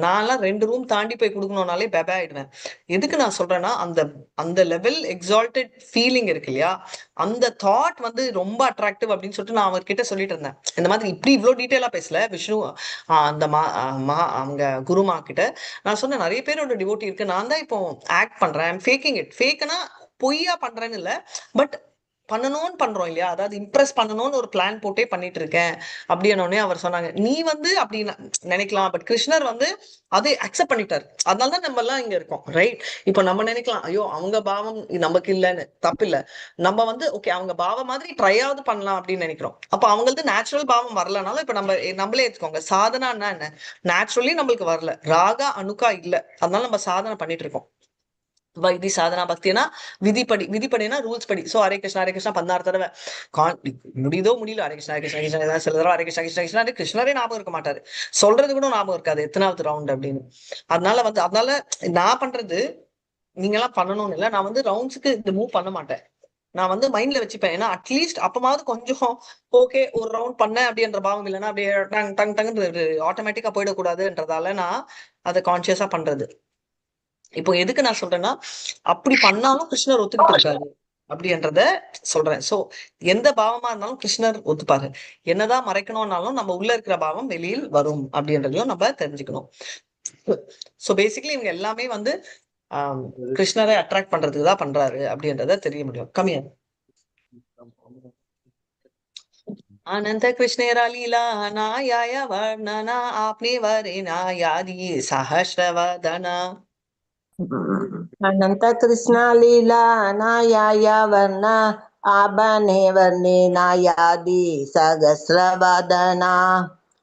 நான்லாம் 2 ரூம் தாண்டி போய் கொடுக்கணும்னாலே பெபே ஆயிடுவேன். எதுக்கு நான் சொல்றேன்னா, அந்த லெவல் எக்ஸால்டட் ஃபீலிங் இருக்கு இல்லையா, அந்த தாட் வந்து ரொம்ப அட்ராக்டிவ் அப்படின்னு சொல்லிட்டு நான் அவர்கிட்ட சொல்லிட்டு இருந்தேன். இந்த மாதிரி இப்படி இவ்வளவு டீட்டெயிலா பேசல விஷ்ணு அந்த அவங்க குருமா கிட்ட நான் சொன்னேன், நிறைய பேரோட டிவோட்டி இருக்கு, நான் தான் இப்போ ஆக்ட் பண்றேன், ஃபேக்கிங் இட். ஃபேக்னா பொய்யா பண்றேன்னு இல்ல, பட் பண்ணணும்னு பண்றோம் இல்லையா, அதாவது இம்ப்ரெஸ் பண்ணணும்னு ஒரு பிளான் போட்டே பண்ணிட்டு இருக்கேன் அப்படின்னே அவர் சொன்னாங்க. நீ வந்து அப்படி நினைக்கலாம், பட் கிருஷ்ணர் வந்து அதை அக்செப்ட் பண்ணிட்டாரு. அதனாலதான் நம்ம எல்லாம் இங்க இருக்கோம், ரைட்? இப்ப நம்ம நினைக்கலாம், ஐயோ அவங்க பாவம் நமக்கு இல்லைன்னு. தப்பு இல்ல, நம்ம வந்து ஓகே அவங்க பாவம் மாதிரி ட்ரையாவது பண்ணலாம் அப்படின்னு நினைக்கிறோம். அப்ப அவங்களுக்கு நேச்சுரல் பாவம் வரலனாலும் இப்ப நம்மளே எடுத்துக்கோங்க, சாதனான்னா என்ன, நேச்சுரலி நம்மளுக்கு வரல, ராகா அணுக்கா இல்ல, அதனால நம்ம சாதனை பண்ணிட்டு இருக்கோம். வைதி சாதனா பக்தினா விதிப்படினா ரூல்ஸ் படி. சோ ஹரே கிருஷ்ணா 16 தடவை முடியுதோ முடியல ஹரே கிருஷ்ணா கிருஷ்ணா சில தடவை ஹரே கிருஷ்ணா கிருஷ்ணா கிருஷ்ணரே ஞாபகம் இருக்க மாட்டாரு, சொல்றது கூட ஞாபகம் இருக்காது எத்தனாவது ரவுண்ட் அப்படின்னு. அதனால நான் பண்றது நீங்க எல்லாம் பண்ணணும்னு இல்லை, நான் வந்து ரவுண்ட்ஸுக்கு இந்த மூவ் பண்ண மாட்டேன். நான் வந்து மைண்ட்ல வச்சுப்பேன், ஏன்னா அட்லீஸ்ட் அப்பமாவது கொஞ்சம் ஓகே ஒரு ரவுண்ட் பண்ணேன் அப்படின்ற பாவம் இல்லைன்னா அப்படியே டங்குன்னு ஆட்டோமேட்டிக்கா போயிடக்கூடாதுன்றதால நான் அதை கான்சியஸா பண்றது. இப்போ எதுக்கு நான் சொல்றேன்னா, அப்படி பண்ணாலும் கிருஷ்ணர் ஒத்துக்கிட்டு இருக்காரு அப்படின்றத சொல்றேன். சோ எந்த பாவமா இருந்தாலும் கிருஷ்ணர் ஒத்துப்பாரு. என்னதான் மறைக்கணும்னாலும் நம்ம உள்ள இருக்கிற பாவம் வெளியில் வரும் அப்படின்றதையும் நம்ம தெரிஞ்சுக்கணும். சோ பேசிக்கலி இவங்க எல்லாமே வந்து கிருஷ்ணரை அட்ராக்ட் பண்றதுக்கு தான் பண்றாரு அப்படின்றத தெரிய முடியும். கம்மியா आनंद कृष्णेरा लीला नायाय वर्णना आपने वरेना यादी सहस्रवदना. अनंत कृष्णा लीला नाया वर्णा आबने वर्णे नायादी சகஸ்ரவதனா.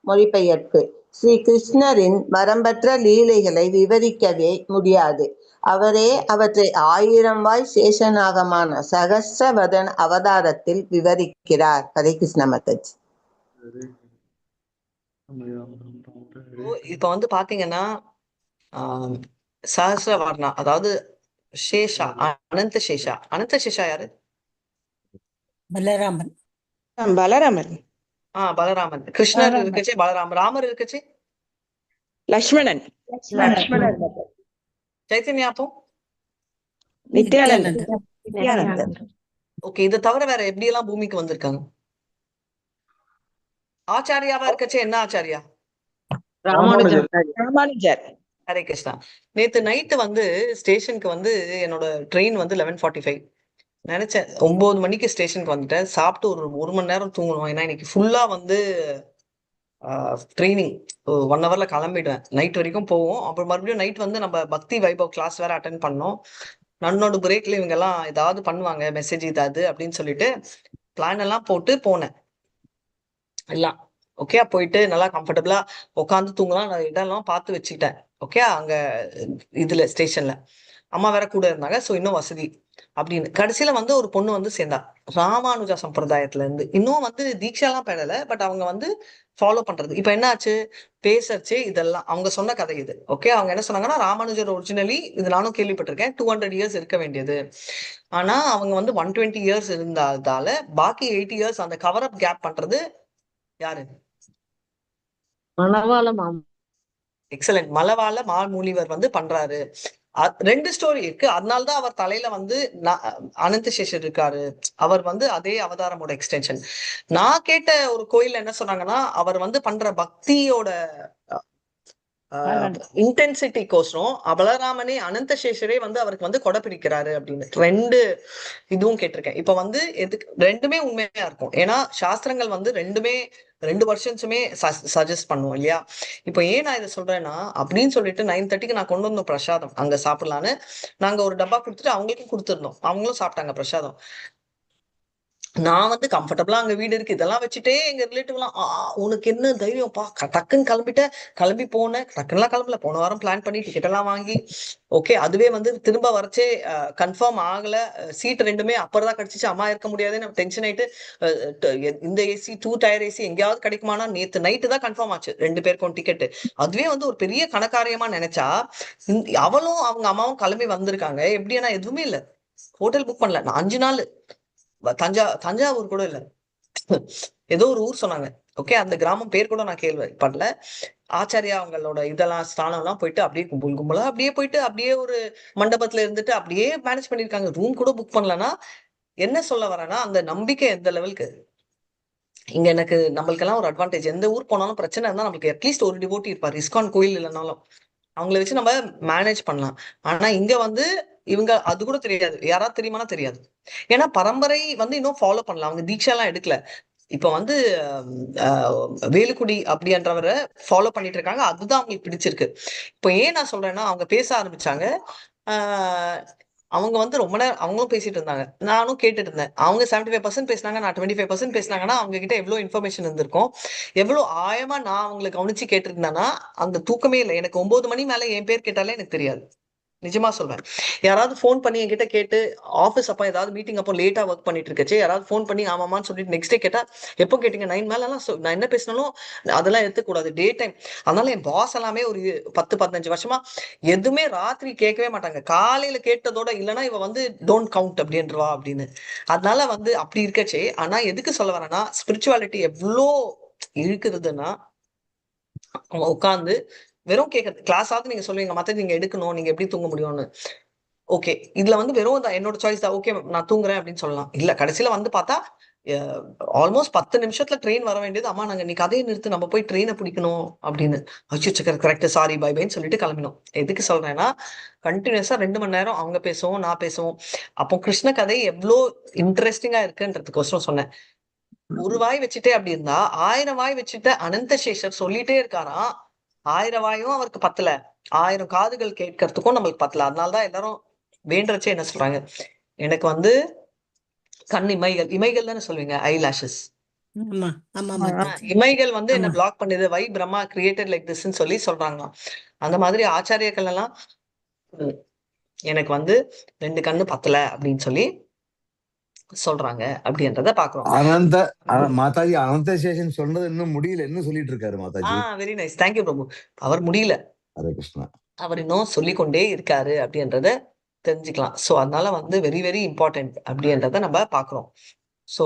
மொழிபெயர்ப்பு: ஸ்ரீ கிருஷ்ணரின் வரம்பற்ற லீலைகளை விவரிக்கவே முடியாது. அவரே அவற்றை 1000 வாய் சேஷநாகமான சகஸ்ரவதன் அவதாரத்தில் விவரிக்கிறார். ஹரே கிருஷ்ண மாதாஜி. இப்ப வந்து பாத்தீங்கன்னா ஆஹ் சஹஸ்ரவர்ணா, அதாவது சேஷா, அனந்த சேஷா. அனந்த சேஷா யாரு? பலராமன். பலராமன். பலராமன். கிருஷ்ணர் இருக்கச்சே பலராமன், ராமர் இருக்கச்சே லக்ஷ்மணன். சைத்தன்யா அப்போ நித்யானந்தன். ஓகே. இதை தவிர வேற எப்படி எல்லாம் பூமிக்கு வந்திருக்காங்க? ஆச்சாரியாவா இருக்கச்சே என்ன ஆச்சாரியா? ராமானுஜர். ஹரே கிருஷ்ணா. நேத்து நைட்டு வந்து ஸ்டேஷனுக்கு வந்து என்னோட ட்ரெயின் வந்து 11:45. நினைச்சேன் 9 மணிக்கு ஸ்டேஷனுக்கு வந்துட்டேன். சாப்பிட்டு ஒரு மணி நேரம் தூங்கணும். ஏன்னா இன்னைக்கு ஃபுல்லா வந்து ட்ரைனிங் 1 ஹவர்ல கிளம்பிடுவேன். நைட் வரைக்கும் போவோம். அப்புறம் மறுபடியும் நைட் வந்து நம்ம பக்தி வைபவ் கிளாஸ் வேற அட்டென்ட் பண்ணோம். நன்னோட பிரேக்ல இவங்க எல்லாம் ஏதாவது பண்ணுவாங்க, மெசேஜ் இதாவது அப்படின்னு சொல்லிட்டு பிளான் எல்லாம் போட்டு போனேன். எல்லாம் ஓகே. போயிட்டு நல்லா கம்ஃபர்டபுளா உட்காந்து தூங்கலாம். நான் இடம்லாம் பார்த்து வச்சுக்கிட்டேன். ஓகே. அங்க இதுல ஸ்டேஷன்ல அம்மா வேற கூட இருந்தாங்க. ஸோ இன்னும் வசதி அப்படின்னு. கடைசியில வந்து ஒரு பொண்ணு வந்து சேர்ந்தா ராமானுஜா சம்பிரதாயத்துல இருந்து. இன்னும் வந்து தீட்சாலாம் பெறல, பட் அவங்க வந்து ஃபாலோ பண்றது. இப்ப என்ன ஆச்சு, பேசறச்சு இதெல்லாம் அவங்க சொன்ன கதை இது. ஓகே. அவங்க என்ன சொன்னாங்கன்னா, ராமானுஜர் ஒரிஜினலி, இது நானும் கேள்விப்பட்டிருக்கேன், 200 இயர்ஸ் இருக்க வேண்டியது. ஆனா அவங்க வந்து 120 இயர்ஸ் இருந்ததால பாக்கி 80 இயர்ஸ் அந்த கவர் அப் கேப் பண்றது யாரு? எக்ஸலண்ட். மலவாள மாமுனிவர் வந்து பண்றாரு. 2 ஸ்டோரி இருக்கு. அதனால்தான் அவர் தலையில வந்து அனந்த சேஷர் இருக்காரு. அவர் வந்து அதே அவதாரமோட எக்ஸ்டென்ஷன். நான் கேட்ட ஒரு கோயில் என்ன சொன்னாங்கன்னா, அவர் வந்து பண்ற பக்தியோட இன்டென்சிட்டி கோசரம் பலராமனே அனந்த சேஷரே வந்து அவருக்கு வந்து கொடை பிடிக்கிறாரு அப்படின்னு 2 இதுவும் கேட்டிருக்கேன். இப்ப வந்து எதுக்கு 2மே உண்மையா இருக்கும். ஏன்னா சாஸ்திரங்கள் வந்து 2 வருஷமே சஜஸ்ட் பண்ணுவோம் இல்லையா? இப்போ ஏன் நான் இதை சொல்றேன்னா, அப்படின்னு சொல்லிட்டு 9:30க்கு நான் கொண்டு வந்தோம் பிரசாதம் அங்க சாப்பிடலான்னு. நாங்க ஒரு டப்பா கொடுத்துட்டு அவங்களுக்கும் கொடுத்துருந்தோம். அவங்களும் சாப்பிட்டாங்க பிரசாதம். நான் வந்து கம்ஃபர்டபுளா அங்க வீடு இருக்கு இதெல்லாம் வச்சுட்டே எங்க ரிலேட்டிவ் எல்லாம் உனக்கு என்ன தைரியம்ப்பா, டக்குன்னு கிளம்பி போனேன். டக்குன்னுலாம் கிளம்பல. போன வாரம் பிளான் பண்ணி டிக்கெட் எல்லாம் வாங்கி ஓகே. அதுவே வந்து திரும்ப வரச்சே கன்ஃபார்ம் ஆகல. சீட் 2மே அப்புறம் கிடைச்சிச்சு. அம்மா இருக்க முடியாதுன்னு டென்ஷன் ஆயிட்டு இந்த ஏசி 2 டயர் ஏசி எங்கேயாவது கிடைக்குமானா நேத்து நைட்டு தான் கன்ஃபார்ம் ஆச்சு 2 பேருக்கும் டிக்கெட். அதுவே வந்து ஒரு பெரிய கணக்காரியமா நினைச்சா, அவளும் அவங்க அம்மாவும் கிளம்பி வந்திருக்காங்க. எப்படின்னா எதுவுமே இல்ல, ஹோட்டல் புக் பண்ணல. நான் 5 நாள் தஞ்சாவூர் கூட இல்ல, ஏதோ ஒரு ஊர் சொன்னாங்க. ஓகே. அந்த கிராமம் பேர் கூட நான் கேள்விப்படல. ஆச்சாரியா அவங்களோட இதெல்லாம் ஸ்தானம் எல்லாம் போயிட்டு அப்படியே கும்பலா அப்படியே போயிட்டு அப்படியே ஒரு மண்டபத்துல இருந்துட்டு அப்படியே மேனேஜ் பண்ணிருக்காங்க. ரூம் கூட புக் பண்ணலன்னா என்ன சொல்ல வரேன்னா, அந்த நம்பிக்கை எந்த லெவலுக்கு. இங்க எனக்கு நம்மளுக்கெல்லாம் ஒரு அட்வான்டேஜ், எந்த ஊர் போனாலும் பிரச்சனை இருந்தா நம்மளுக்கு அட்லீஸ்ட் ஒரு டிவோட்டி இருப்பார். இஸ்கான் கோயில் இல்லைனாலும் அவங்கள வச்சு நம்ம மேனேஜ் பண்ணலாம். ஆனா இங்க வந்து இவங்க அது கூட தெரியாது. யாராவது தெரியுமானா தெரியாது. ஏன்னா பரம்பரை வந்து இன்னும் ஃபாலோ பண்ணலாம். அவங்க தீட்சா எல்லாம் எடுக்கல. இப்ப வந்து வேலுக்குடி அப்படின்றவரை ஃபாலோ பண்ணிட்டு இருக்காங்க. அதுதான் அவங்களுக்கு பிடிச்சிருக்கு. இப்போ ஏன் நான் சொல்றேன்னா, அவங்க பேச ஆரம்பிச்சாங்க. அவங்க வந்து ரொம்ப நேரம் அவங்களும் பேசிட்டு இருந்தாங்க, நானும் கேட்டுட்டு இருந்தேன். அவங்க 75% பேசினாங்க, நான் 25% பேசினாங்கன்னா அவங்க கிட்ட எவ்வளவு இன்ஃபர்மேஷன் இருந்திருக்கும், எவ்வளவு ஆழமா நான் அவங்களை கவனிச்சு கேட்டிருந்தேன்னா அந்த தூக்கமே இல்லை. எனக்கு 9 மணி மேல என் பேர் கேட்டாலே எனக்கு தெரியாது. நிஜமா சொல்றேன். யாராவது ஃபோன் பண்ணி என்கிட்ட கேட்டு, ஆஃபீஸ் அப்போ ஏதாவது மீட்டிங் அப்போ லேட்டா ஒர்க் பண்ணிட்டு இருக்கச்சு யாராவது ஃபோன் பண்ணி ஆமாமான்னு சொல்லிட்டு நெக்ஸ்ட் டே கேட்டா, எப்போ கேட்டீங்க 9 மேலாம் நான் என்ன பேசினாலும் அதெல்லாம் எடுத்துக்கூடாது, டே டைம். அதனால என் பாஸ் எல்லாமே ஒரு 10-15 வருஷமா எதுவுமே ராத்திரி கேட்கவே மாட்டாங்க. காலையில கேட்டதோட இல்லைன்னா இவ வந்து டோன்ட் கவுண்ட் அப்படின்றவா அப்படின்னு. அதனால வந்து அப்படி இருக்கச்சே. ஆனா எதுக்கு சொல்ல வரேன்னா, ஸ்பிரிச்சுவாலிட்டி எவ்வளோ இழுக்குறதுன்னா, அவங்க உட்காந்து வெறும் கேட்கறது. கிளாஸாவது நீங்க சொல்லுவீங்க, மத்த நீங்க எடுக்கணும், நீங்க எப்படி தூங்க முடியும்னு. ஓகே. இதுல வந்து வெறும் என்னோட சாய்ஸ் தான். ஓகே நான் தூங்குறேன் அப்படின்னு சொல்லலாம். இல்ல கடைசியில வந்து பார்த்தா ஆல்மோஸ்ட் 10 நிமிஷத்துல ட்ரெயின் வர வேண்டியது. அம்மா நாங்க நீ கதையை நிறுத்து, நம்ம போய் ட்ரெயினை பிடிக்கணும் அப்படின்னு. அச்சு கரெக்ட், சாரி பை பைன்னு சொல்லிட்டு கிளம்பினோம். எதுக்கு சொல்றேன்னா, கண்டினியூஸா 2 மணி நேரம் அவங்க பேசுவோம், நான் பேசுவோம். அப்போ கிருஷ்ண கதை எவ்வளோ இன்ட்ரெஸ்டிங்கா இருக்குன்றதுக்கோசரம் சொன்னேன். ஒரு வாய் வச்சுட்டே அப்படி இருந்தா 1000 வாய் வச்சுட்டு அனந்த சேஷர் சொல்லிட்டே இருக்காராம். 1000 வாயும் அவருக்கு பத்தல, 1000 காதுகள் கேட்கறதுக்கும் நம்மளுக்கு பத்தல. அதனாலதான் எல்லாரும் வேண்டச்சே என்ன சொல்றாங்க, எனக்கு வந்து கண் இமைகள் தானே சொல்லுவீங்க, ஐ லாஷஸ், ஆமா ஆமா மாதாஜி. இமைகள் வந்து என்ன ஆமா. பிளாக் பண்ணுது, வை பிரம்மா கிரியேட்டட் லைக் திஸ்ன்னு சொல்லி சொல்றாங்க. அந்த மாதிரி ஆச்சாரியர்கள் எல்லாம் எனக்கு வந்து 2 கண்ணு பத்தல அப்படின்னு சொல்லி சொல்றாங்க அப்படின்றத பாக்குறோம். அனந்த மாதாஜி அனந்த சேஷன் சொன்னது இன்னும் முடியல, இன்னும் சொல்லிட்டு இருக்காரு மாதாஜி. வெரி நைஸ், தேங்க்யூ பிரபு. அவர் முடியல, ஹரே கிருஷ்ணா. அவர் இன்னும் சொல்லிக்கொண்டே இருக்காரு அப்படின்றத தெரிஞ்சுக்கலாம். சோ அதனால வந்து வெரி வெரி இம்பார்ட்டன்ட் அப்படின்றத நம்ம பாக்குறோம். So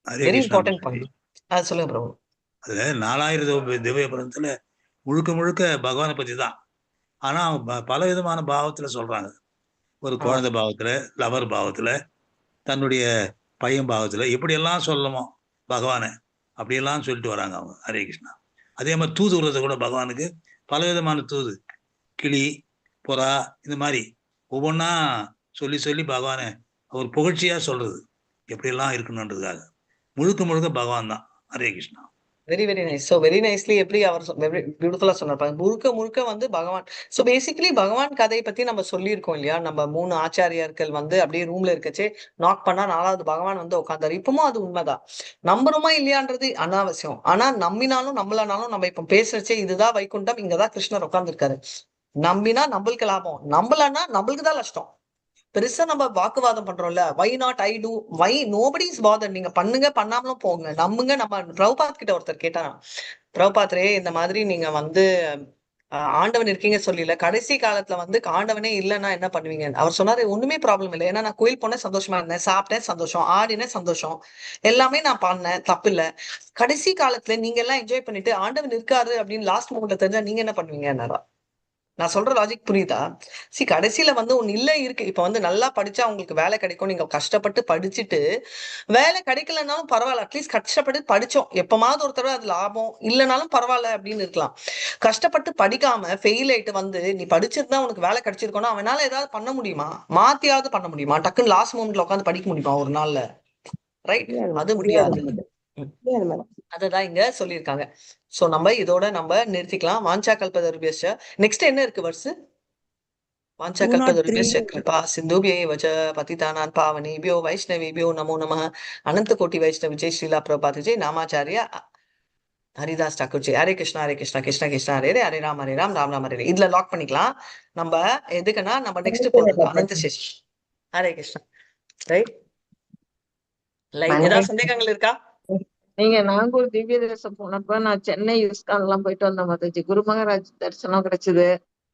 Hare very Krishna important Mataji. Point. சொல்லுங்க பிரபு. அதுல 4000 திவ்ய பிரபந்தத்துல முழுக்க முழுக்க பகவானை பத்தி தான். ஆனா பல விதமான பாவத்துல சொல்றாங்க. ஒரு குழந்தை பாவத்துல, லவர் பாவத்துல, தன்னுடைய பையன் பாவத்துல, எப்படியெல்லாம் சொல்லணுமோ பகவானை அப்படியெல்லாம் சொல்லிட்டு வராங்க அவங்க. ஹரே கிருஷ்ணா. அதே மாதிரி தூது விடுறது கூட பகவானுக்கு பல விதமான தூது, கிளி, புறா, இந்த மாதிரி ஒவ்வொன்றா சொல்லி சொல்லி பகவானை ஒரு புகழ்ச்சியா சொல்றது எப்படியெல்லாம் இருக்கணுன்றதுக்காக. முழுக்க முழுக்க பகவான் தான். Hare Krishna. Very very nice. So very nicely எப்படி அவர் பியூட்டிஃபுல்லா சொன்னார். முழுக்க முழுக்க வந்து பகவான். ஸோ பேசிக்கலி பகவான் கதையை பத்தி நம்ம சொல்லியிருக்கோம் இல்லையா? நம்ம 3 ஆச்சாரியர்கள் வந்து அப்படியே ரூம்ல இருக்கச்சே நாக் பண்ணா 4வது பகவான் வந்து உட்காந்தாரு. இப்பவும் அது உண்மைதான். நம்புறோமா இல்லையான்றது அனாவசியம். ஆனா நம்பினாலும் நம்பலனாலும் நம்ம இப்ப பேசுறச்சே இதுதான் வைகுண்டம், இங்கதான் கிருஷ்ணர் உட்கார்ந்துருக்காரு. நம்பினா நம்மளுக்கு லாபம், நம்பலன்னா நம்மளுக்கு தான் நஷ்டம். பெருசா நம்ம வாக்குவாதம் பண்றோம்ல, why not I do, why nobody is bother. நீங்க பண்ணுங்க, பண்ணாமலும் போங்க, நம்புங்க. நம்ம பிரபுபாத் கிட்ட ஒருத்தர் கேட்டாராம், பிரபுபாத்ரே இந்த மாதிரி நீங்க வந்து ஆண்டவன் இருக்கீங்க சொல்லல, கடைசி காலத்துல வந்து ஆண்டவனே இல்லைன்னா என்ன பண்ணுவீங்க? அவர் சொன்னாரு, ஒண்ணுமே ப்ராப்ளம் இல்லை. ஏன்னா நான் கோயில் போனேன், சந்தோஷமா இருந்தேன், சாப்பிட்டேன் சந்தோஷம், ஆடினேன் சந்தோஷம், எல்லாமே நான் பண்ணேன், தப்பு இல்ல. கடைசி காலத்துல நீங்க எல்லாம் என்ஜாய் பண்ணிட்டு ஆண்டவன் இருக்காரு அப்படின்னு லாஸ்ட் மூமெண்ட்ல தெரிஞ்சா நீங்க என்ன பண்ணுவீங்க? நான் சொல்ற லாஜிக் புரியுதா? கடைசியில வந்து ஒண்ணு இல்ல இருக்கு. இப்ப வந்து நல்லா படிச்சா உங்களுக்கு வேலை கிடைக்கும். நீங்க கஷ்டப்பட்டு படிச்சுட்டு வேலை கிடைக்கலனாலும் பரவாயில்ல, அட்லீஸ்ட் கஷ்டப்பட்டு படிச்சோம், எப்பமாவது ஒரு தடவை அது லாபம் இல்லைனாலும் பரவாயில்ல அப்படின்னு இருக்கலாம். கஷ்டப்பட்டு படிக்காம ஃபெயில் ஆயிட்டு வந்து நீ படிச்சிருந்தா உனக்கு வேலை கிடைச்சிருக்கணும், அவனால ஏதாவது பண்ண முடியுமா? மாத்தியாவது பண்ண முடியுமா? டக்குன்னு லாஸ்ட் மூமெண்ட்ல உட்காந்து படிக்க முடியுமா ஒரு நாள்ல? ரைட், அது முடியாது. அததான் இங்க சொல்லியிருக்காங்க. சோ நம்ம இதோட நம்ம நிறுத்திக்கலாம். வாஞ்சா கல்பதருபியஸ்ச. நெக்ஸ்ட் என்ன இருக்கு வர்ஸ்? வாஞ்சா 203 கல்பதருபியஸ்ச கிருபா சிந்துபியே வச்ச பதிதானான் பாவனேபியோ வைஷ்ணவேபியோ நமோ நமः. அனந்த கோட்டி வைஷ்ணவ ஜெய் ஸ்ரீலா பிரபாத் ஜெய் நாமாச்சாரியா ஹரிதாஸ் டாக்கூர் ஜெய். ஹரே கிருஷ்ணா ஹரே கிருஷ்ணா கிருஷ்ணா கிருஷ்ணா ஹரே ஹரே ராம் ராம் ராம் ஹரே. இதுல லாக் பண்ணிக்கலாம். நம்ம எதுக்குன்னா நம்ம நெக்ஸ்ட் போடுறது அனந்த சேஷ். ஹரே கிருஷ்ணா. ரைட், ஏதாவது சந்தேகங்கள் இருக்கா? நீங்க நாகூர் திவ்ய தேசம் போனப்ப நான் சென்னை இஸ்கான் எல்லாம் போயிட்டு வந்தேன் மாதாஜி. குரு மகாராஜ் தரிசனம் கிடைச்சது.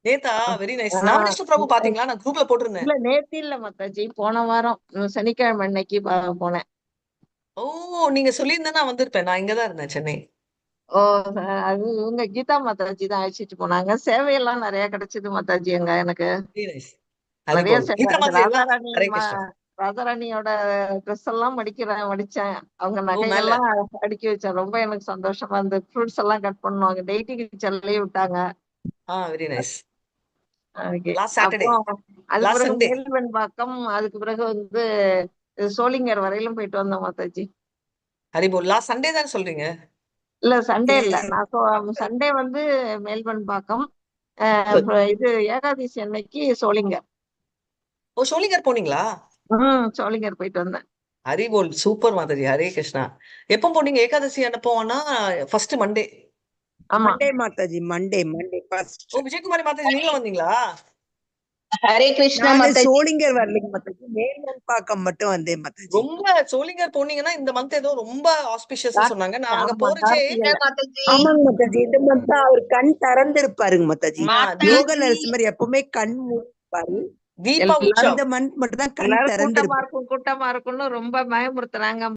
Netha, very nice. நாமனிஷ்ட பிரபு பாத்தீங்களா? நான் குரூப்ல போட்டிருந்தேன். இல்ல நேத்து இல்ல மாதாஜி, போன வாரம் சனிக்கிழமை அன்னைக்கு போனேன். ஓ, நீங்க சொல்லியிருந்தா நான் வந்திருப்பேன். நான் இங்கதான் இருந்தேன், சென்னை. ஓ, அது இவங்க கீதா மாதாஜி தான் அழைச்சிட்டு போனாங்க. சேவையெல்லாம் நிறைய கிடைச்சது மாதாஜி. எனக்கு வெரி நைஸ். நிறைய ஹரிபோல். சேவை. கீதா மாதிரி எல்லாம் ராதாராணி ஹரே கிருஷ்ணா. ராதாராணியோட ட்ரெஸ் எல்லாம் மடிச்சேன். அவங்க ஓ, மேல. நகைகள்லாம் அடுக்கி வச்சேன். ரொம்ப எனக்கு சந்தோஷமா இருந்த. ஃப்ரூட்ஸ் எல்லாம் கட் பண்ணுவாங்க, டேட்டிங் செல்லையே விட்டாங்க. Very nice. அதுக்கு லாஸ்ட் சாட்டர்டே, அப்புறம் அது லாஸ்ட் பிறகு சண்டே. மேல்வெண்பாக்கம், அதுக்கு பிறகு வந்து சோளிங்கர் வரையிலும் போயிட்டு வந்தோம் மாதாஜி. ஹரிபோல். லாஸ்ட் சண்டே தானே சொல்றீங்க? இல்ல சண்டே இல்ல, நான் சண்டே வந்து மேல்வெண்பாக்கம், இது ஏகாதசி அன்னைக்கு சோளிங்கர். ஓ, ஷோலிங்கர் போனீங்களா? சோளிங்கர் போயிட்டு வந்தேன். ஹரிபோல், சூப்பர் மாதாஜி. ஹரே கிருஷ்ணா. எப்போ போனீங்க? ஏகாதசி அனுப்போனா ஃபர்ஸ்ட் மண்டே. ஆமா, மண்டே மாதாஜி, மண்டே ஃபர்ஸ்ட். ஓ, விஜயகுமாரி மாதாஜி நீங்களும் வந்தீங்களா? ஹரே கிருஷ்ணா நானு மாதாஜி. சோளிங்கர் வரலைங்க மாதாஜி, மேல்வெண்பாக்கம் மட்டும் வந்தேன் மாதாஜி. ரொம்ப சோளிங்கர் போனீங்கன்னா இந்த மந்த் ஏதோ ரொம்ப ஆஸ்பிஷியஸ் சொன்னாங்க. நான் அங்க ஆமா, போறச்சே ஆமாங்க மாதாஜி, இந்த மந்த் அவர் கண் திறந்திருப்பாருங்க மாதாஜி. யோக தீ- நரசிம்மர் எப்பவுமே கண் மூடிப்பாரு. தீபா உற்சவ். இந்த மந்த் மட்டும் தான் கண் எல்லாரும் திறந்திருப்பாரு. கூட்டமா இருக்கும்னு ரொம்ப பயமுறுத்துறாங்க.